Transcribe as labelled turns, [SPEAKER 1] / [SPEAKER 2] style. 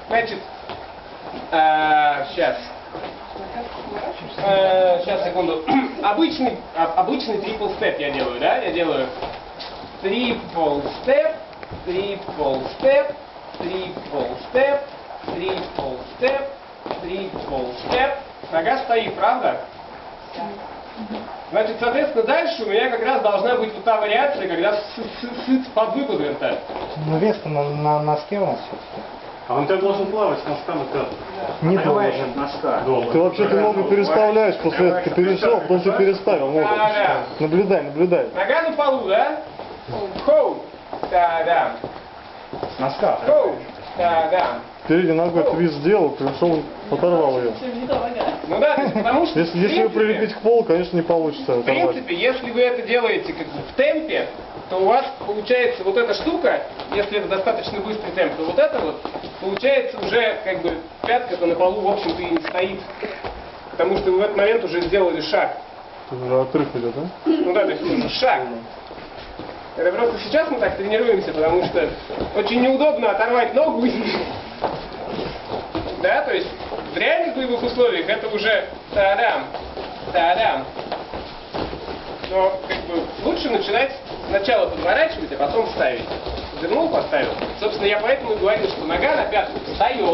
[SPEAKER 1] Значит, сейчас, секунду. Обычный triple step я делаю, да? Я делаю triple step, triple step, triple step, triple step, triple step. Нога стоит, правда? Значит, соответственно, дальше у меня как раз должна быть вот та вариация, когда под выпадом-то.
[SPEAKER 2] Ну, вес-то на носке у нас все-таки.
[SPEAKER 3] А он тебя должен плавать с носка на пятку.
[SPEAKER 2] Не должен.
[SPEAKER 3] Носка.
[SPEAKER 4] Ты вообще-то ногу переставляешь, после этого ты перешел, потом ты переставил ногу.
[SPEAKER 1] Да.
[SPEAKER 4] Наблюдай, наблюдай.
[SPEAKER 1] Нога на полу, да? Хоу. Да.
[SPEAKER 3] С носка.
[SPEAKER 1] Хоу. Да.
[SPEAKER 4] Передней ногой твист сделал, пришел, оторвал ее.
[SPEAKER 1] Ну да, то есть, потому что...
[SPEAKER 4] Если ее прилепить к полу, конечно, не получится
[SPEAKER 1] В
[SPEAKER 4] оторвать.
[SPEAKER 1] принципе, если вы это делаете как бы в темпе, то у вас получается вот эта штука, если это достаточно быстрый темп, то вот это вот получается уже как бы пятка-то на полу, в общем-то, и не стоит. Потому что вы в этот момент уже сделали шаг.
[SPEAKER 4] Уже отрыв идет, да?
[SPEAKER 1] Ну да, то есть уже шаг. Это просто сейчас мы так тренируемся, потому что очень неудобно оторвать ногу. Да, то есть в реальных боевых условиях это уже та-дам. Но как бы лучше начинать сначала подворачивать, а потом ставить. Вернул, поставил. Собственно, я поэтому и говорил, что нога на пятку встает.